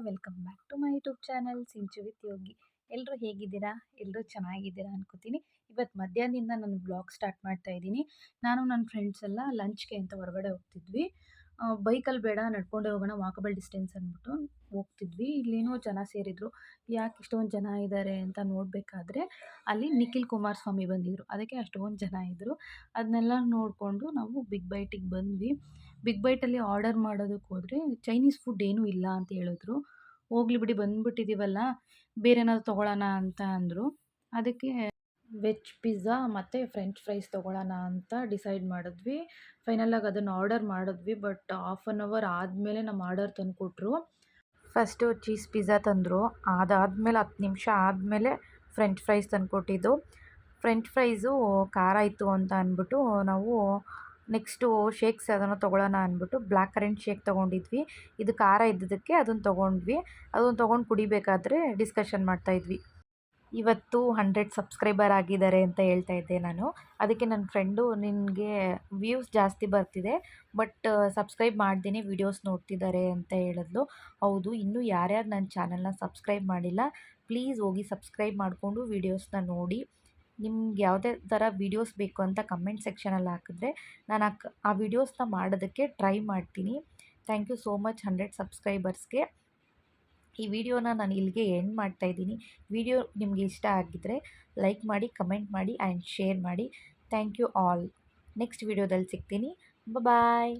Welcome back to my YouTube channel Sinchu with Yogi. ಎಲ್ಲರೂ ಹೇಗಿದ್ದೀರಾ? ಎಲ್ಲರೂ ಚೆನ್ನಾಗಿದ್ದೀರಾ ಅನ್ಕೋತೀನಿ. ಇವತ್ತು ಮಧ್ಯಾಹ್ನದಿಂದ ನಾನು ಬ್ಲಾಗ್ ಸ್ಟಾರ್ಟ್ ಮಾಡ್ತಾ ಇದ್ದೀನಿ. ನಾನು ನನ್ನ ಫ್ರೆಂಡ್ಸ್ ಎಲ್ಲ ಲಂಚ್ಗೆ ಅಂತ ಹೊರಗಡೆ ಹೋಗ್ತಿದ್ವಿ. ಬೈಕಲ್ಲಿ ಬೇಡ ನಡ್ಕೊಂಡೇ ಹೋಗೋಣ, ವಾಕಬಲ್ ಡಿಸ್ಟೆನ್ಸ್ ಅಂದ್ಬಿಟ್ಟು ಹೋಗ್ತಿದ್ವಿ. ಇಲ್ಲೇನೋ ಜನ ಸೇರಿದ್ರು. ಯಾಕೆ ಇಷ್ಟೊಂದು ಜನ ಇದ್ದಾರೆ ಅಂತ ನೋಡಬೇಕಾದ್ರೆ ಅಲ್ಲಿ ನಿಖಿಲ್ ಕುಮಾರಸ್ವಾಮಿ ಬಂದಿದ್ರು. ಅದಕ್ಕೆ ಅಷ್ಟೊಂದು ಜನ ಇದ್ದರು. ಅದನ್ನೆಲ್ಲ ನೋಡಿಕೊಂಡು ನಾವು ಬಿಗ್ ಬೈಟಿಗೆ ಬಂದ್ವಿ. ಬಿಗ್ ಬೈಟಲ್ಲಿ ಆರ್ಡರ್ ಮಾಡೋದಕ್ಕೆ ಹೋದರೆ ಚೈನೀಸ್ ಫುಡ್ ಏನೂ ಇಲ್ಲ ಅಂತ ಹೇಳಿದ್ರು. ಹೋಗ್ಲಿ ಬಿಡಿ ಬಂದುಬಿಟ್ಟಿದ್ದೀವಲ್ಲ, ಬೇರೆ ಏನಾದ್ರು ತೊಗೊಳ್ಳೋಣ ಅಂತ ಅಂದರು. ಅದಕ್ಕೆ ವೆಜ್ ಪಿಜ್ಜಾ ಮತ್ತು ಫ್ರೆಂಚ್ ಫ್ರೈಸ್ ತೊಗೊಳ್ಳೋಣ ಅಂತ ಡಿಸೈಡ್ ಮಾಡಿದ್ವಿ. ಫೈನಲಾಗಿ ಅದನ್ನು ಆರ್ಡರ್ ಮಾಡಿದ್ವಿ. ಬಟ್ ಹಾಫ್ ಆನ್ ಅವರ್ ಆದಮೇಲೆ ನಮ್ಮ ಆರ್ಡರ್ ತಂದುಕೊಟ್ರು. ಫಸ್ಟು ಚೀಸ್ ಪಿಜ್ಜಾ ತಂದರು. ಅದಾದಮೇಲೆ 10 ನಿಮಿಷ ಆದಮೇಲೆ ಫ್ರೆಂಚ್ ಫ್ರೈಸ್ ತಂದುಕೊಟ್ಟಿದ್ದು. ಫ್ರೆಂಚ್ ಫ್ರೈಸು ಖಾರ ಇತ್ತು ಅಂತ ಅಂದ್ಬಿಟ್ಟು ನಾವು ನೆಕ್ಸ್ಟು ಶೇಕ್ಸ್ ಅದನ್ನು ತೊಗೊಳ್ಳೋಣ ಅಂದ್ಬಿಟ್ಟು ಬ್ಲ್ಯಾಕ್ ಕರೆಂಟ್ ಶೇಕ್ ತೊಗೊಂಡಿದ್ವಿ. ಇದು ಖಾರ ಇದ್ದಿದ್ದಕ್ಕೆ ಅದನ್ನು ತೊಗೊಂಡ್ವಿ. ಅದನ್ನು ತೊಗೊಂಡು ಕುಡಿಬೇಕಾದ್ರೆ ಡಿಸ್ಕಷನ್ ಮಾಡ್ತಾಯಿದ್ವಿ. ಇವತ್ತು 100 ಸಬ್ಸ್ಕ್ರೈಬರ್ ಆಗಿದ್ದಾರೆ ಅಂತ ಹೇಳ್ತಾ ಇದ್ದೆ ನಾನು. ಅದಕ್ಕೆ ನನ್ನ ಫ್ರೆಂಡು, ನಿನಗೆ ವ್ಯೂಸ್ ಜಾಸ್ತಿ ಬರ್ತಿದೆ ಬಟ್ ಸಬ್ಸ್ಕ್ರೈಬ್ ಮಾಡ್ದೇ ವೀಡಿಯೋಸ್ ನೋಡ್ತಿದ್ದಾರೆ ಅಂತ ಹೇಳಿದ್ಲು. ಹೌದು, ಇನ್ನೂ ಯಾರ್ಯಾರು ನನ್ನ ಚಾನಲ್ನ ಸಬ್ಸ್ಕ್ರೈಬ್ ಮಾಡಿಲ್ಲ ಪ್ಲೀಸ್ ಹೋಗಿ ಸಬ್ಸ್ಕ್ರೈಬ್ ಮಾಡಿಕೊಂಡು ವೀಡಿಯೋಸ್ನ ನೋಡಿ. ನಿಮ್ಗೆ ಯಾವುದೇ ಥರ ವೀಡಿಯೋಸ್ ಬೇಕು ಅಂತ ಕಮೆಂಟ್ ಸೆಕ್ಷನಲ್ಲಿ ಹಾಕಿದ್ರೆ ನಾನು ಆ ವೀಡಿಯೋಸ್ನ ಮಾಡೋದಕ್ಕೆ ಟ್ರೈ ಮಾಡ್ತೀನಿ. ಥ್ಯಾಂಕ್ ಯು ಸೋ ಮಚ್ 100 ಸಬ್ಸ್ಕ್ರೈಬರ್ಸ್ಗೆ. ಈ ವಿಡಿಯೋನ ನಾನು ಇಲ್ಲಿಗೆ ಎಂಡ್ ಮಾಡ್ತಾಯಿದ್ದೀನಿ. ವಿಡಿಯೋ ನಿಮಗೆ ಇಷ್ಟ ಆಗಿದ್ದರೆ ಲೈಕ್ ಮಾಡಿ, ಕಮೆಂಟ್ ಮಾಡಿ ಆ್ಯಂಡ್ ಶೇರ್ ಮಾಡಿ. Thank you all. ನೆಕ್ಸ್ಟ್ ವಿಡಿಯೋದಲ್ಲಿ ಸಿಗ್ತೀನಿ. ಬಾಯ್.